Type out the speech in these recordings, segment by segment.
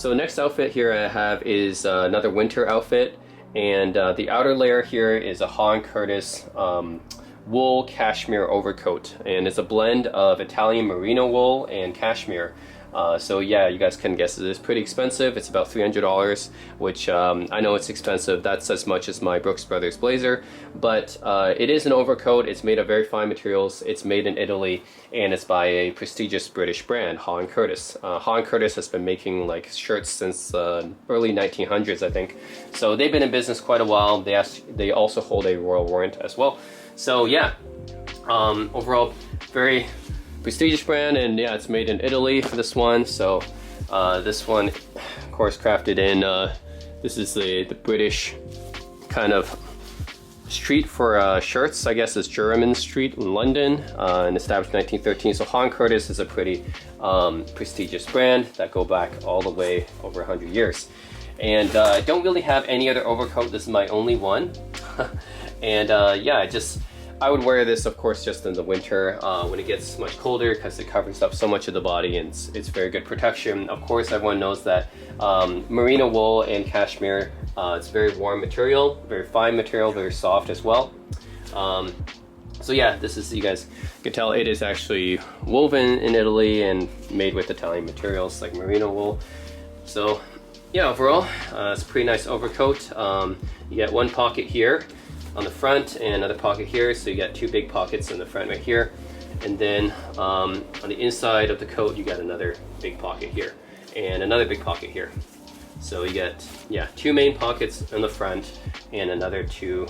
So the next outfit here I have is another winter outfit, and the outer layer here is a Hawes Curtis wool cashmere overcoat, and it's a blend of Italian merino wool and cashmere. So yeah, you guys can guess it is pretty expensive. It's about $300, which I know it's expensive. That's as much as my Brooks Brothers blazer, but it is an overcoat. It's made of very fine materials. It's made in Italy, and it's by a prestigious British brand, Hawes Curtis. Hawes Curtis has been making like shirts since early 1900s, I think. So they've been in business quite a while. They also hold a royal warrant as well. So yeah, overall very prestigious brand, and yeah, it's made in Italy for this one. So this one, of course, crafted in this is the British kind of street for shirts. I guess it's Jermyn Street in London, and established in 1913. So Hawes Curtis is a pretty prestigious brand that go back all the way over 100 years. And I don't really have any other overcoat. This is my only one. And yeah, I would wear this, of course, just in the winter when it gets much colder, because it covers up so much of the body, and it's very good protection. Of course, everyone knows that merino wool and cashmere, it's very warm material, very fine material, very soft as well. So yeah, this is, you guys can tell, it is actually woven in Italy and made with Italian materials like merino wool. So yeah, overall, it's a pretty nice overcoat. You get one pocket here on the front and another pocket here, so you got two big pockets in the front right here, and then on the inside of the coat you got another big pocket here and another big pocket here. So you get, yeah, two main pockets in the front and another two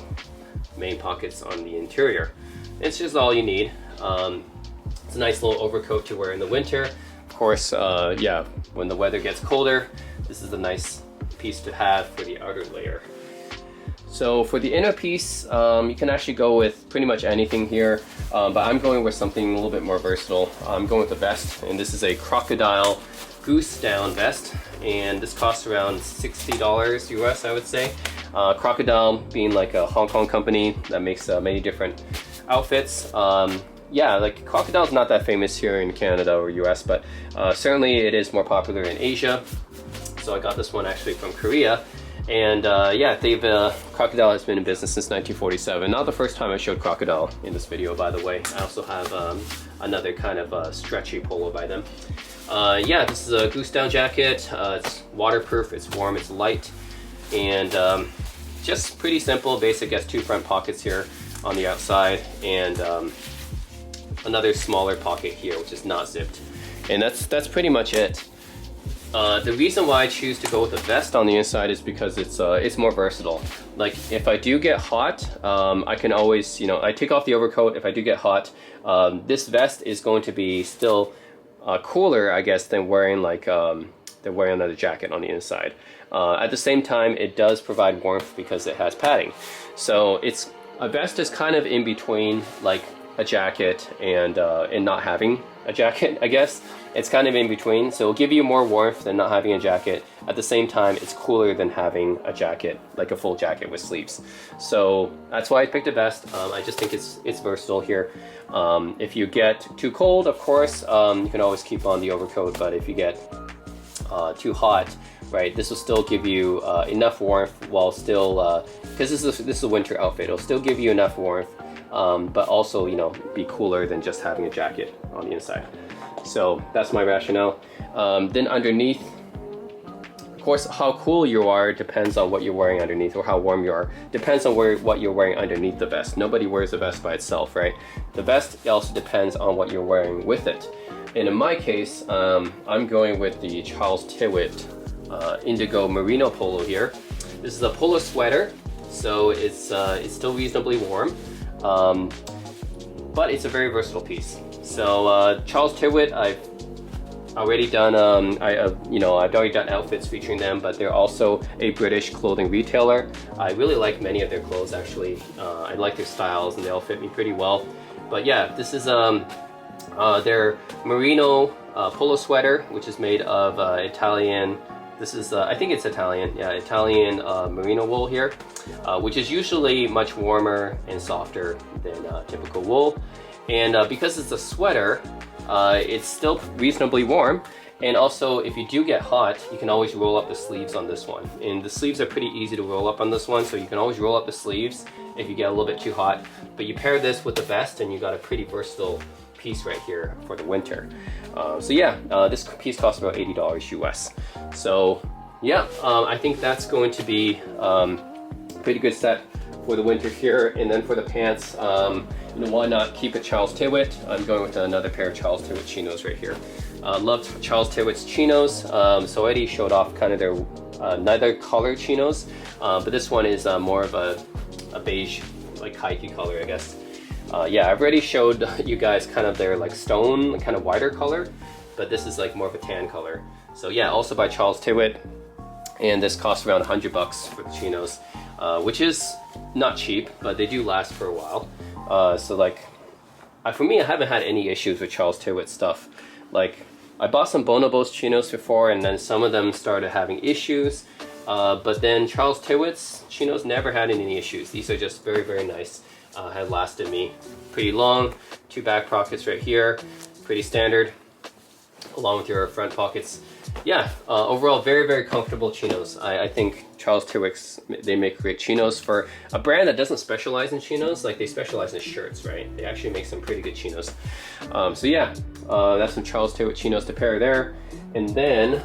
main pockets on the interior. It's just all you need. It's a nice little overcoat to wear in the winter. Of course, yeah, when the weather gets colder, this is a nice piece to have for the outer layer. So for the inner piece, you can actually go with pretty much anything here, but I'm going with something a little bit more versatile. I'm going with a vest, and this is a crocodile goose down vest, and this costs around $60 US, I would say. Crocodile being like a Hong Kong company that makes many different outfits. Yeah, like Crocodile's not that famous here in Canada or US, but certainly it is more popular in Asia. So I got this one actually from Korea. And yeah, Crocodile has been in business since 1947. Not the first time I showed Crocodile in this video, by the way. I also have another kind of stretchy polo by them. Yeah, this is a goose down jacket. It's waterproof, it's warm, it's light, and just pretty simple, basic. It has two front pockets here on the outside, and another smaller pocket here, which is not zipped. And that's pretty much it. The reason why I choose to go with a vest on the inside is because it's more versatile. Like if I do get hot, I can always, you know, I take off the overcoat. If I do get hot, this vest is going to be still cooler, I guess, than wearing another jacket on the inside. At the same time, it does provide warmth because it has padding. So a vest is kind of in between like a jacket and not having a jacket, I guess. It's kind of in between, so it'll give you more warmth than not having a jacket. At the same time, it's cooler than having a jacket, like a full jacket with sleeves. So that's why I picked a vest. I just think it's versatile here. If you get too cold, of course, you can always keep on the overcoat, but if you get too hot, right, this will still give you enough warmth while still, because this is a winter outfit, it'll still give you enough warmth, but also, you know, be cooler than just having a jacket on the inside. So that's my rationale. Then underneath, of course, how cool you are depends on what you're wearing underneath, or how warm you are. Depends on what you're wearing underneath the vest. Nobody wears a vest by itself, right? The vest also depends on what you're wearing with it. And in my case, I'm going with the Charles Tyrwhitt Indigo Merino Polo here. This is a polo sweater, so it's still reasonably warm, but it's a very versatile piece. So Charles Tyrwhitt, I've already done I've already done outfits featuring them, but they're also a British clothing retailer. I really like many of their clothes, actually. I like their styles and they all fit me pretty well. But yeah, this is their merino polo sweater, which is made of Italian, this is I think it's Italian, yeah, Italian merino wool here, which is usually much warmer and softer than typical wool. And because it's a sweater, it's still reasonably warm, And also, if you do get hot, you can always roll up the sleeves on this one. And the sleeves are pretty easy to roll up on this one, so you can always roll up the sleeves if you get a little bit too hot. But you pair this with the vest and you got a pretty versatile piece right here for the winter. So yeah, this piece costs about $80 US. So yeah, I think that's going to be a pretty good set for the winter here. And then for the pants, you know, why not keep it Charles Tillwit? I'm going with another pair of Charles Tillwit chinos right here. Love Charles Tillwit's chinos. So I already showed off kind of their neither color chinos, but this one is more of a beige, like khaki color, I guess. Yeah, I've already showed you guys kind of their like stone, kind of whiter color, but this is like more of a tan color. So yeah, also by Charles Tillwit, and this costs around $100 for the chinos, which is not cheap, but they do last for a while. So like, for me, I haven't had any issues with Charles Tillwit stuff. Like, I bought some Bonobos chinos before, and then some of them started having issues. But then Charles Tillwit's chinos never had any issues. These are just very, very nice. Have lasted me pretty long. 2 back pockets right here, pretty standard, along with your front pockets. Yeah, overall very, very comfortable chinos. I think Charles Tillwit's, they make great chinos for a brand that doesn't specialize in chinos. Like, they specialize in shirts, right? They actually make some pretty good chinos. So yeah, that's some Charles Tillwit chinos to pair there. And then,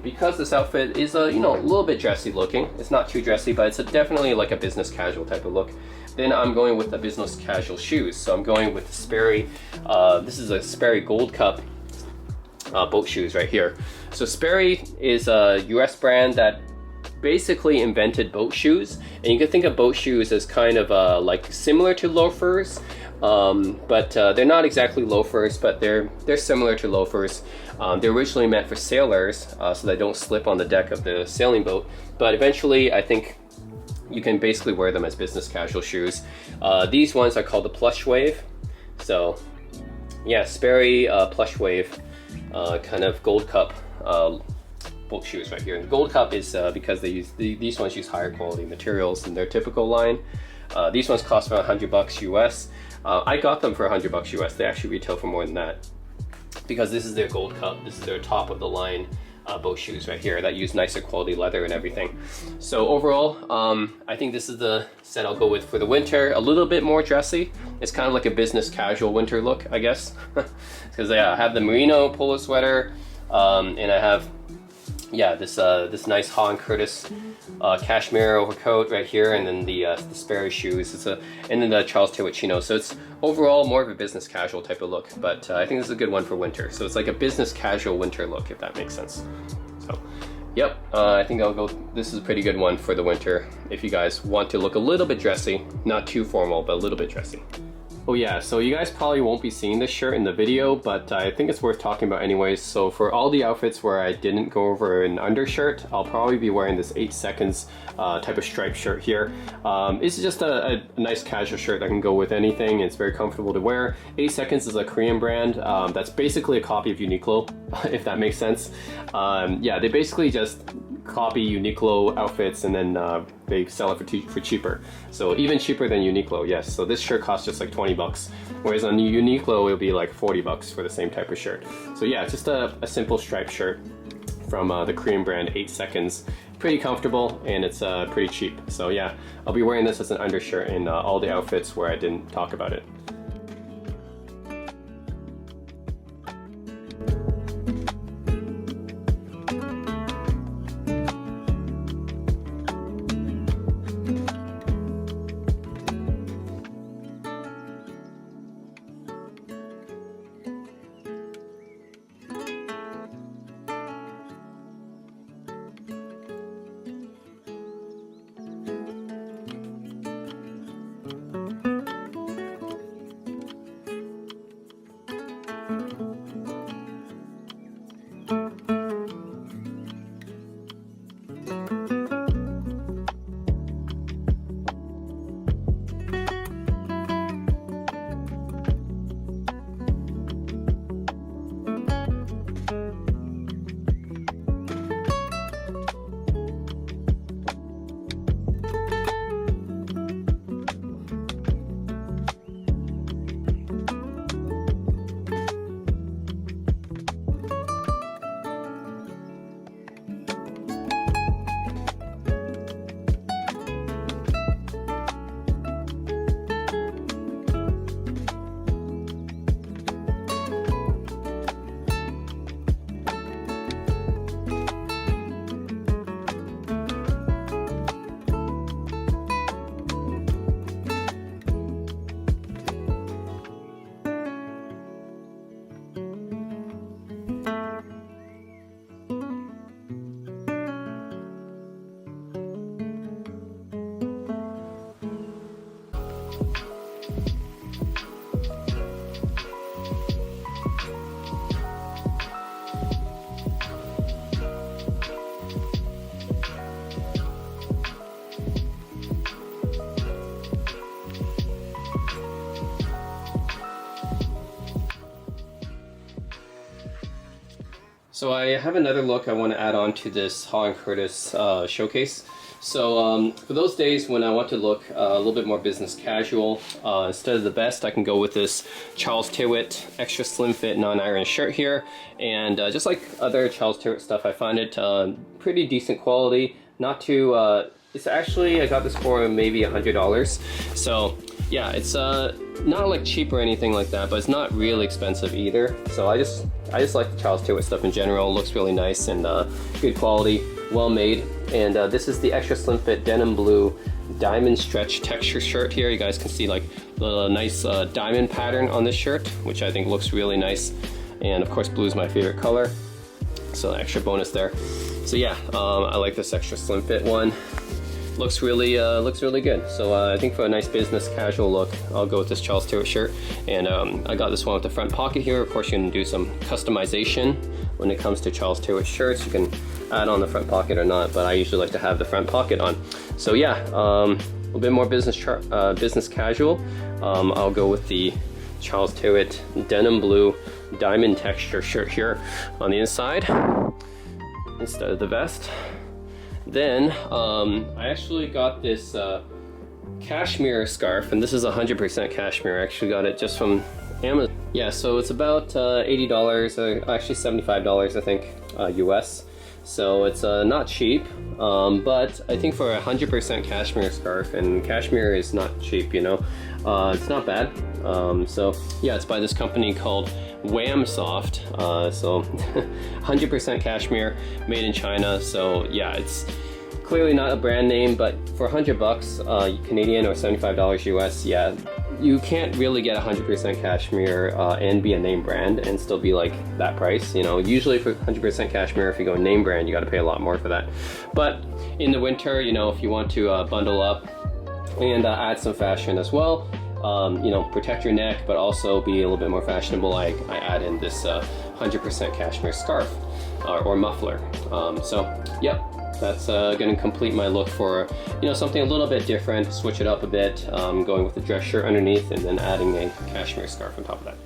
because this outfit is you know, a little bit dressy looking, it's not too dressy, but it's definitely like a business casual type of look. Then I'm going with the business casual shoes. So I'm going with the Sperry, this is a Sperry Gold Cup boat shoes right here. So Sperry is a US brand that basically invented boat shoes, and you can think of boat shoes as kind of like similar to loafers, but they're not exactly loafers, but they're similar to loafers. They're originally meant for sailors, so they don't slip on the deck of the sailing boat, but eventually I think you can basically wear them as business casual shoes. These ones are called the Plush Wave. So yeah, Sperry Plush Wave, kind of Gold Cup boat shoes right here. And the Gold Cup is because they use these ones use higher quality materials than their typical line. These ones cost about $100 US. I got them for $100 US. They actually retail for more than that, because this is their Gold Cup. This is their top of the line boat shoes right here that use nicer quality leather and everything. So overall, I think this is the set I'll go with for the winter. A little bit more dressy. It's kind of like a business casual winter look, I guess. Because yeah, I have the merino polo sweater, and I have, yeah, this nice Hawes Curtis Cashmere Overcoat right here, and then the Sperry shoes. And then the Charles Tillwit chino. So it's overall more of a business casual type of look, but I think this is a good one for winter. So it's like a business casual winter look, if that makes sense. So yep, I think I'll go, this is a pretty good one for the winter if you guys want to look a little bit dressy, not too formal, but a little bit dressy. Oh yeah, so you guys probably won't be seeing this shirt in the video, but I think it's worth talking about anyways. So for all the outfits where I didn't go over an undershirt, I'll probably be wearing this 8 seconds type of striped shirt here. It's just a nice casual shirt that can go with anything. It's very comfortable to wear. 8 seconds is a Korean brand that's basically a copy of Uniqlo, if that makes sense. Yeah, they basically just copy Uniqlo outfits, and then they sell it for cheaper. So even cheaper than Uniqlo, yes. So this shirt costs just like 20 bucks, whereas on Uniqlo it'll be like 40 bucks for the same type of shirt. So yeah, just a simple striped shirt from the Korean brand 8 seconds. Pretty comfortable, and it's pretty cheap. So yeah, I'll be wearing this as an undershirt in all the outfits where I didn't talk about it. So I have another look I want to add on to this Hawes Curtis showcase. So for those days when I want to look a little bit more business casual, instead of the vest, I can go with this Charles Tyrwhitt extra slim fit non-iron shirt here. And just like other Charles Tyrwhitt stuff, I find it pretty decent quality. Not too, it's actually, I got this for maybe $100. So yeah, it's not like cheap or anything like that, but it's not really expensive either. So I just like the Charles Tyrwhitt stuff in general. It looks really nice and good quality, well made. And this is the extra slim fit denim blue diamond stretch texture shirt here. You guys can see like the nice diamond pattern on this shirt, which I think looks really nice. And of course, blue is my favorite color, so extra bonus there. So yeah, I like this extra slim fit one. Looks really good. So I think for a nice business casual look, I'll go with this Charles Tyrwhitt shirt. And I got this one with the front pocket here. Of course, you can do some customization when it comes to Charles Tyrwhitt shirts. You can add on the front pocket or not, but I usually like to have the front pocket on. So yeah, a little bit more business casual. I'll go with the Charles Tyrwhitt denim blue diamond texture shirt here on the inside instead of the vest. Then I actually got this cashmere scarf, and this is 100% cashmere. I actually got it just from Amazon. Yeah, so it's about $80, actually $75 I think, US. So it's not cheap, but I think for a 100% cashmere scarf, and cashmere is not cheap, you know, it's not bad. So yeah, it's by this company called Wham Soft. So 100% cashmere, made in China. So yeah, it's clearly not a brand name, but for $100 Canadian or $75 US, yeah, you can't really get 100% cashmere and be a name brand and still be like that price. You know, usually for 100% cashmere, if you go name brand, you got to pay a lot more for that. But in the winter, you know, if you want to bundle up and add some fashion as well, you know, protect your neck, but also be a little bit more fashionable, I add in this 100% cashmere scarf or muffler. So, yep. That's going to complete my look for, you know, something a little bit different, switch it up a bit, going with the dress shirt underneath and then adding a cashmere scarf on top of that.